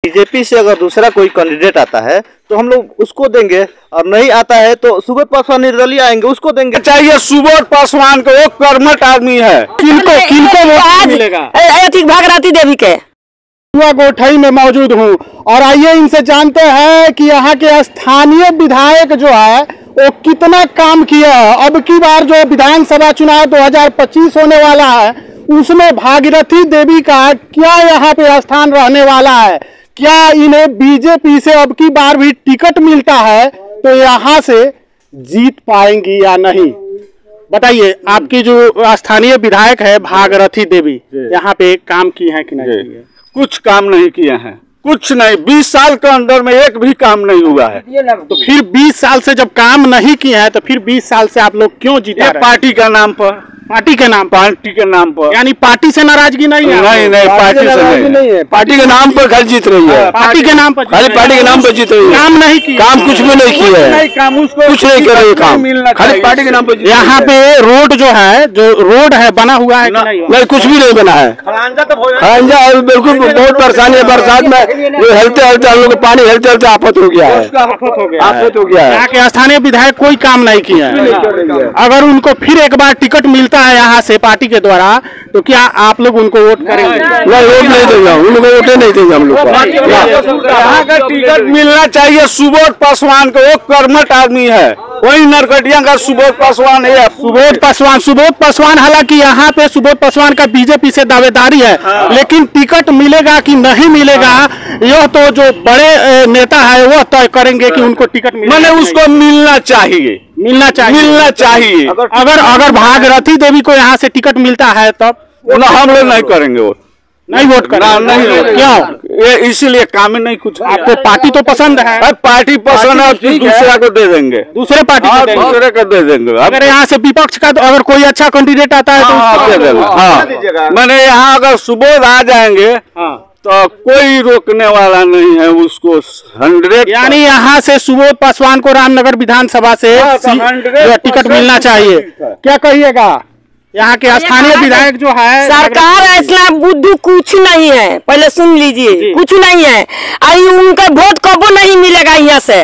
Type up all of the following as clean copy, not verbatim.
BJP से अगर दूसरा कोई कैंडिडेट आता है तो हम लोग उसको देंगे, और नहीं आता है तो सुब्रत पासवान निर्दलीय आएंगे उसको देंगे। चाहिए सुब्रत पासवान को, वो कर्मठ आदमी है। किनको वोट मिलेगा? भागीरथी देवी के गोठई में मौजूद हूँ और आइए इनसे जानते हैं कि यहाँ के स्थानीय विधायक जो है वो कितना काम किया है। अब की बार जो विधानसभा चुनाव 2025 होने वाला है उसमें भागीरथी देवी का क्या यहाँ पे स्थान रहने वाला है, क्या इन्हें बीजेपी से अब की बार भी टिकट मिलता है तो यहाँ से जीत पाएंगी या नहीं, बताइए। आपकी जो स्थानीय विधायक है भागीरथी देवी, यहाँ पे काम की है कि नहीं? कुछ काम नहीं किए हैं, कुछ नहीं। 20 साल के अंदर में एक भी काम नहीं हुआ है। तो फिर 20 साल से जब काम नहीं किए हैं तो फिर 20 साल से आप लोग क्यों जीते? पार्टी का नाम पर, पार्टी के नाम पर यानी पार्टी से नाराजगी नहीं है? नहीं, पार्टी से नहीं है। पार्टी के नाम पर घर जीत रही है, पार्टी के नाम पर, खाली पार्टी के नाम पर जीत रही है। काम नहीं किया, काम कुछ भी नहीं किया है, कुछ नहीं कर रही काम, खाली पार्टी के नाम पर। यहाँ पे रोड जो है, जो रोड है बना हुआ है नहीं, कुछ भी नहीं बना है। खरांजा बिल्कुल बहुत परेशानी है। बरसात में हेलते हेलते हम लोग पानी हेलते आफत हो गया है, आफत हो गया है। यहाँ के स्थानीय विधायक कोई काम नहीं किया है। अगर उनको फिर एक बार टिकट मिलता है यहाँ से पार्टी के द्वारा तो क्या आप लोग उनको वोट करेंगे? नहीं, वोट नहीं देंगे, उनको वोट नहीं देंगे हम लोग। यहाँ का टिकट मिलना चाहिए सुब्रत पासवान को, वो कर्मठ आदमी है। वही नरकटिया का सुब्रत पासवान है। सुब्रत पासवान हालांकि यहाँ पे सुब्रत पासवान का बीजेपी से दावेदारी है, लेकिन टिकट मिलेगा कि नहीं मिलेगा यह तो जो बड़े नेता है वह तय करेंगे कि उनको टिकट मैंने उसको मिलना चाहिए। अगर भागीरथी देवी को यहाँ से टिकट मिलता है तब हम लोग नहीं करेंगे, वो नहीं वोट करना। नहीं, क्यों? इसीलिए काम नहीं कुछ। आपको पार्टी तो पसंद है? पार्टी पसंद है, दूसरा को दे देंगे, दूसरे पार्टी दूसरे को दे देंगे। अगर यहाँ से विपक्ष का अगर कोई अच्छा कैंडिडेट आता है तो दे देंगे। मैंने यहाँ अगर सुबोध आ जाएंगे तो कोई रोकने वाला नहीं है उसको। 100 यानी यहाँ से सुब्रत पासवान को रामनगर विधानसभा से टिकट मिलना चाहिए। क्या कहिएगा? यहाँ के स्थानीय विधायक जो है, सरकार ऐसा बुद्धू कुछ नहीं है, पहले सुन लीजिए, कुछ नहीं है। आई उनका वोट कबो नहीं मिलेगा यहाँ से,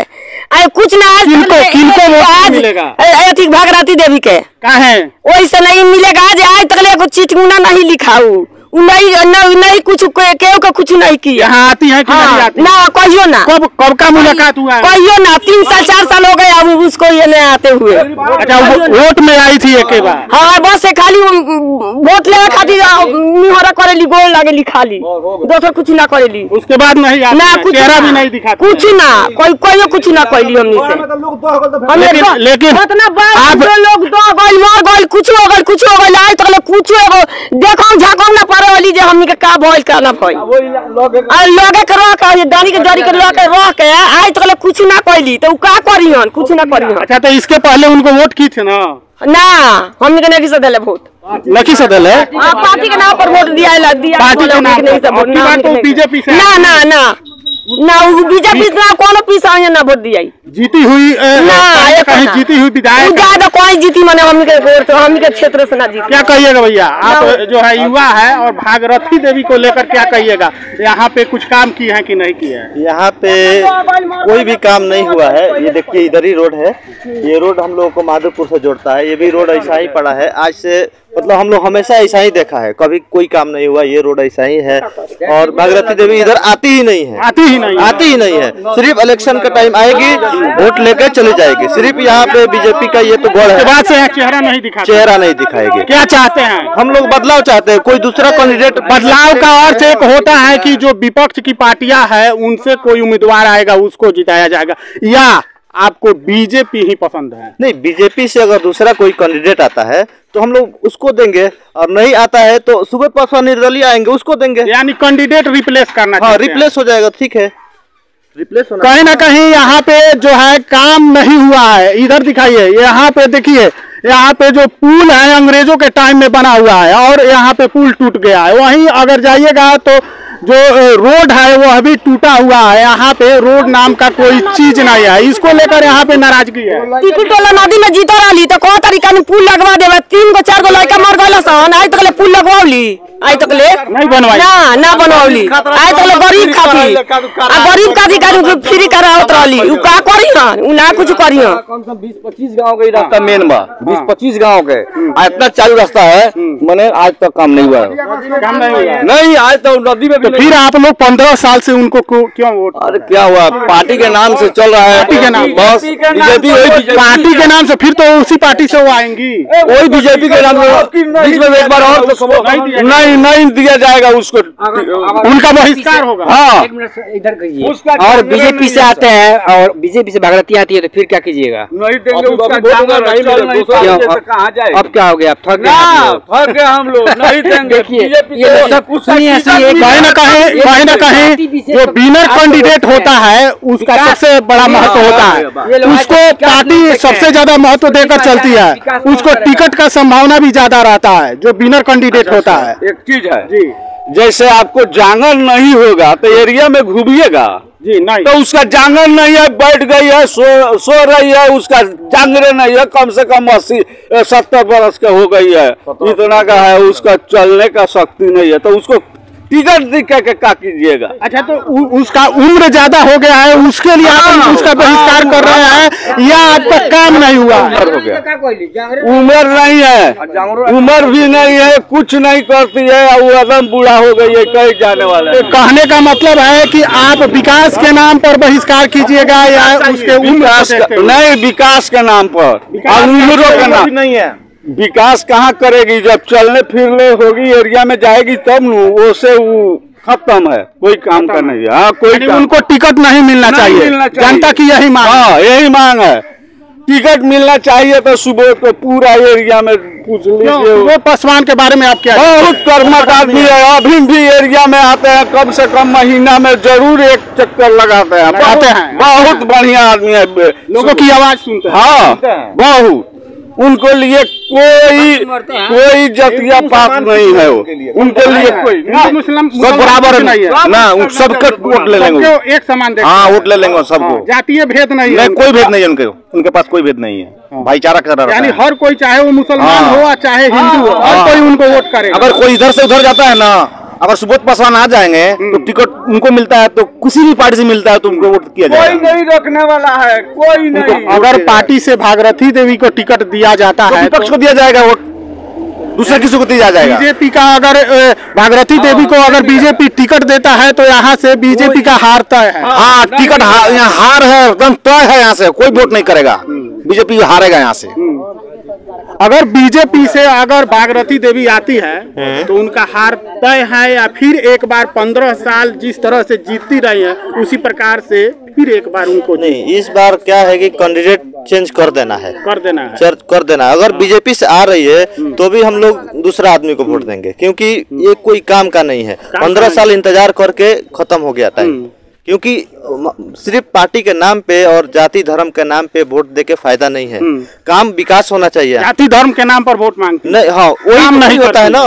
कुछ ना। किनको वोट मिलेगा? भागीरथी देवी के कहे वैसे नहीं मिलेगा। आज तक चिटमुना नहीं लिखाऊ, नहीं कुछ कुछ नहीं किया। यहाँ आती है कि नहीं आती? ना कहियो ना। कब का मुलाकात हुआ है? कहियो ना, 3 साल 4 साल हो गए अब उसको ये नहीं आते हुए। अच्छा, वोट में आई थी एक बार? हाँ, बस खाली वोट ले खातिर मुहरा करेली, गोल लागेली खाली, दोसर कुछ ना करेली। उसके बाद नहीं आती ना, कुछ चेहरा भी नहीं दिखा, कुछ ना, कोई कुछ ना कैली हमनी से। लेकिन इतना बात लोग दो गइल मर गइल, कुछ हो गइल आज तक कुछ देखो झाको ना पारे वाली जे हमनी के का भइल का ना भइल। आ लोगे के रह के दानी के रह के आज तक कुछ ना कैली तो का करियन, कुछ ना करियन। अच्छा, तो इसके पहले उनको वोट की थे ना? ना, हमनी के नहीं से देले वोट। लकी से देले? पार्टी के नाम पर वोट दिया पार्टी के नाम पर बीजेपी से? ना बीजेपी ना कोनो पीछा ना वोट दिया। जीती हुई कहीं जीती हुई विधायक ज्यादा कोई जीती माने हमनी के क्षेत्र से ना जीती। क्या कहिएगा भैया? आप जो है युवा है और भागीरथी देवी को लेकर क्या कहिएगा? यहाँ पे कुछ काम किए हैं कि नहीं किए हैं? यहाँ पे कोई भी काम नहीं हुआ है। ये देखिए इधर ही रोड है, ये रोड हम लोगों को माधोपुर से जोड़ता है। ये भी रोड ऐसा ही पड़ा है आज से, मतलब हम लोग हमेशा ऐसा ही देखा है, कभी कोई काम नहीं हुआ। ये रोड ऐसा ही है और भागीरथी देवी इधर आती ही नहीं है। सिर्फ इलेक्शन का टाइम आएगी, वोट लेकर चली जाएगी। सिर्फ यहाँ पे बीजेपी का ये तो गौर है, बाद से चेहरा नहीं दिखाएगी। क्या चाहते हैं? हम लोग बदलाव चाहते हैं, कोई दूसरा कैंडिडेट। बदलाव का अर्थ एक होता है कि जो विपक्ष की पार्टियां है उनसे कोई उम्मीदवार आएगा उसको जिताया जाएगा, या आपको बीजेपी ही पसंद है? नहीं, बीजेपी से अगर दूसरा कोई कैंडिडेट आता है तो हम लोग उसको देंगे, और नहीं आता है तो सुब्रत पासवान निर्दलीय आएंगे उसको देंगे। यानी कैंडिडेट रिप्लेस करना? हाँ, रिप्लेस हो जाएगा, ठीक है, रिप्लेस होना। कहीं ना कहीं यहाँ पे जो है काम नहीं हुआ है। इधर दिखाइए, यहाँ पे देखिए, यहाँ पे जो पुल है अंग्रेजों के टाइम में बना हुआ है और यहाँ पे पुल टूट गया है। वहीं अगर जाइएगा तो जो रोड है वो अभी टूटा हुआ है, यहाँ पे रोड नाम का कोई चीज नहीं है, इसको लेकर यहाँ पे नाराजगी है। टिकट वाला नदी में जीता रही तो कौन तरीका में पुल लगवा देवे, 3 गो 4 गो लड़का मर गए सन, आज तक पुल लगवाली, आज तक नहीं बनवाई ना बनवाली, आज तक गरीब खातिर गरीब खातिर फ्री करावत रही, उ का करी हन, उ ना कुछ करी हन। कम से कम 20-25 गांव के रास्ता मेन बा, 20-25 गांव के इतना चालू रास्ता है, मैंने आज तक काम नहीं हुआ, नहीं आज तक नदी में। तो फिर आप लोग 15 साल से उनको क्यों वोट? अरे क्या हुआ, पार्टी के नाम से चल रहा है, पार्टी के नाम, बस बीजेपी पार्टी के नाम से, फिर तो उसी पार्टी से वो आएंगी, वही बीजेपी के नाम से बीच में एक बार और नहीं दिया जाएगा उसको, उनका बहिष्कार होगा। हाँ इधर कहिए, और बीजेपी से आते हैं और बीजेपी से भागरती आती है तो फिर क्या कीजिएगा? नहीं देंगे उसका कहाँ जाए, अब क्या हो गया, आप थक गए हम लोग, नहीं देंगे। कहीं ना कहीं जो विनर कैंडिडेट होता है उसका सबसे बड़ा महत्व होता है, उसको पार्टी सबसे ज्यादा महत्व देकर चलती है, उसको टिकट का संभावना भी ज्यादा रहता है जो विनर कैंडिडेट होता है। एक चीज है जी, जैसे आपको जांगर नहीं होगा तो एरिया में घूमिएगा जी, नहीं तो उसका जांगर नहीं है, बैठ गई है, सो रही है, उसका जांगरे नहीं है, कम से कम 80-70 बरस का हो गई है, इतना का है, उसका चलने का शक्ति नहीं है, तो उसको टिकट दिखा के क्या कीजिएगा? अच्छा, तो उसका उम्र ज्यादा हो गया है, उसके लिए आप उसका बहिष्कार कर रहे हैं या आपका काम नहीं हुआ? हो गया, उम्र नहीं है, उम्र भी नहीं है, कुछ नहीं करती है, वो एकदम बूढ़ा हो गई है, कहीं जाने वाला है। तो कहने का मतलब है कि आप विकास के नाम पर बहिष्कार कीजिएगा या उसके उम्र? नहीं, विकास के नाम पर, उम्रों के नाम नहीं है। विकास कहाँ करेगी, जब चलने फिरने होगी, एरिया में जाएगी तब वो से वो खत्म है, कोई काम का नहीं है। हाँ, कोई उनको टिकट नहीं मिलना चाहिए, जनता की यही मांग। हाँ, यही मांग है, टिकट मिलना चाहिए। तो सुबह को पूरा एरिया में पूछ लीजिए, वो पासवान के बारे में आप क्या? बहुत कर्मठ आदमी है, अभी भी एरिया में आते हैं, कम से कम महीना में जरूर एक चक्कर लगाते हैं, बहुत बढ़िया आदमी है, लोगों की आवाज सुनते हैं। हाँ, बहुत, उनके लिए कोई जतिया पात नहीं है, वो उनके लिए कोई मुस्लिम सब बराबर नहीं है ना, सबके वोट ले लेंगे, एक समान, हाँ वोट ले लेंगे सबको, जातीय भेद नहीं है, कोई भेद नहीं है उनके पास कोई भेद नहीं है, भाईचारा कर रहा है, यानी हर कोई चाहे वो मुसलमान हो चाहे हिंदू हो, हर कोई उनको वोट करे। अगर कोई इधर से उधर जाता है ना, अगर सुबोध पासवान आ जाएंगे तो टिकट उनको मिलता है, तो किसी भी पार्टी से मिलता है तो उनको वोट किया जाएगा, कोई नहीं रखने वाला है, कोई नहीं। अगर पार्टी से भागरथी देवी को टिकट दिया जाता है, विपक्ष को दिया जाएगा वोट, दूसरा किसी को दिया जाएगा। बीजेपी का अगर भागरथी देवी को अगर बीजेपी टिकट देता है तो यहाँ से बीजेपी का हार तय है। हाँ, टिकट यहाँ हार है, एकदम तय है, यहाँ से कोई वोट नहीं करेगा, बीजेपी हारेगा यहाँ से। अगर बीजेपी से अगर भागरथी देवी आती है तो उनका हार तय है, या फिर एक बार 15 साल जिस तरह से जीतती रही है उसी प्रकार से फिर एक बार उनको? नहीं, इस बार क्या है कि कैंडिडेट चेंज कर देना है, कर देना। अगर बीजेपी से आ रही है तो भी हम लोग दूसरा आदमी को वोट देंगे, क्योंकि ये कोई काम का नहीं है। 15 साल इंतजार करके खत्म हो गया टाइम, क्योंकि सिर्फ पार्टी के नाम पे और जाति धर्म के नाम पे वोट देके फायदा नहीं है, काम विकास होना चाहिए। जाति धर्म के नाम पर वोट मांगते नहीं, हाँ वही काम नहीं होता है ना,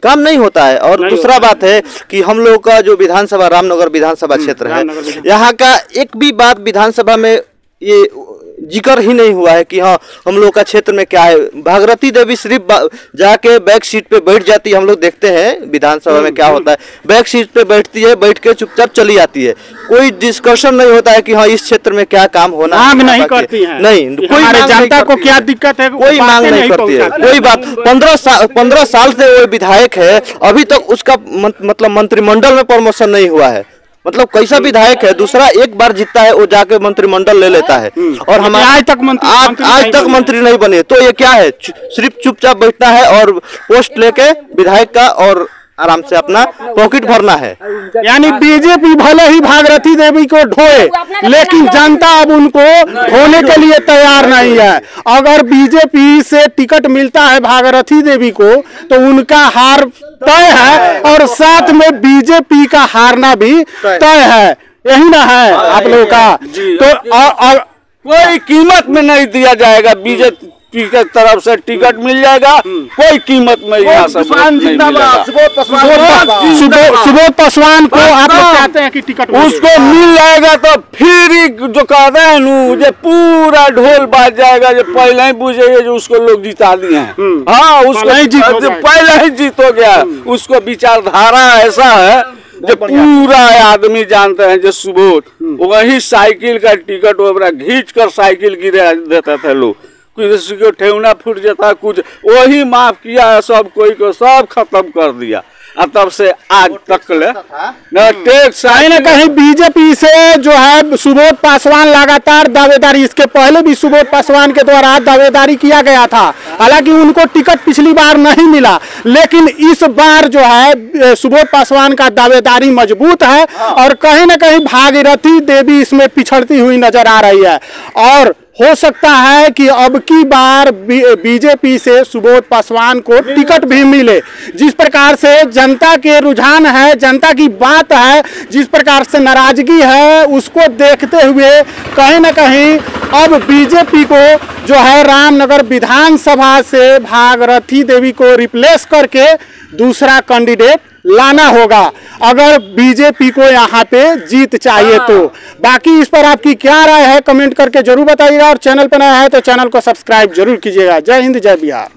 काम नहीं होता है। और दूसरा बात है कि हम लोग का जो विधानसभा रामनगर विधानसभा क्षेत्र है, यहाँ का एक भी बात विधानसभा में ये जिक्र ही नहीं हुआ है कि हाँ हम लोग का क्षेत्र में क्या है। भागरथी देवी सिर्फ जाके बैक सीट पे बैठ जाती है, हम लोग देखते हैं विधानसभा में क्या होता है, बैक सीट पे बैठती है, बैठ के चुपचाप चली जाती है, कोई डिस्कशन नहीं होता है कि हाँ इस क्षेत्र में क्या काम होना मांग नहीं करती है, नहीं कोई जनता को क्या दिक्कत है, कोई मांग नहीं करती है, कोई बात। 15 साल से वो विधायक है, अभी तक उसका मतलब मंत्रिमंडल में प्रमोशन नहीं हुआ है। मतलब कैसा विधायक है, दूसरा एक बार जीतता है वो जाके मंत्रिमंडल ले लेता है, और हम आज तक मंत्री नहीं बने। तो ये क्या है, सिर्फ चुपचाप बैठना है और पोस्ट लेके विधायक का और आराम से अपना पॉकेट भरना है। यानी बीजेपी भले ही भागरथी देवी को ढोए, लेकिन जनता अब उनको ढोने के लिए तैयार नहीं है। अगर बीजेपी से टिकट मिलता है भागरथी देवी को तो उनका हार तय है, और साथ में बीजेपी का हारना भी तय है। यही ना है आप लोगों का। तो कोई कीमत में नहीं दिया जाएगा बीजेपी बीजेपी के तरफ से टिकट मिल जाएगा, कोई कीमत में यहाँ से नहीं मिलेगा। सुबोध पासवान को आप लोग चाहते हैं कि टिकट उसको मिल जाएगा तो फिर ही जो कहते हैं जो पूरा ढोल बाज जाएगा, जो पहले ही बुझे जो उसको लोग जिता दिए हैं। हाँ, उसको पहले ही जीत हो गया। उसको विचारधारा ऐसा है जो पूरा आदमी जानते हैं। जो सुबोध वही साइकिल का टिकट वगैरह घींच कर साइकिल गिरा देते थे लोग, किसी को ठेहुना फूट जाता, कुछ वही माफ किया है सब कोई को, सब खत्म कर दिया। अब तब से आज तक ले टैक्स कहीं न कहीं बीजेपी से जो है सुबोध पासवान लगातार दावेदारी, इसके पहले भी सुबोध पासवान के द्वारा दावेदारी किया गया था। हालांकि उनको टिकट पिछली बार नहीं मिला, लेकिन इस बार जो है सुबोध पासवान का दावेदारी मजबूत है और कहीं न कहीं भागीरथी देवी इसमें पिछड़ती हुई नजर आ रही है। और हो सकता है कि अब की बार बीजेपी से सुबोध पासवान को टिकट भी मिले। जिस प्रकार से जनता के रुझान है, जनता की बात है, जिस प्रकार से नाराजगी है, उसको देखते हुए कहीं न कहीं अब बीजेपी को जो है रामनगर विधानसभा से भागीरथी देवी को रिप्लेस करके दूसरा कैंडिडेट लाना होगा, अगर बीजेपी को यहाँ पे जीत चाहिए तो। बाकी इस पर आपकी क्या राय है कमेंट करके जरूर बताइएगा, और चैनल पर नया है तो चैनल को सब्सक्राइब जरूर कीजिएगा। जय हिंद, जय बिहार।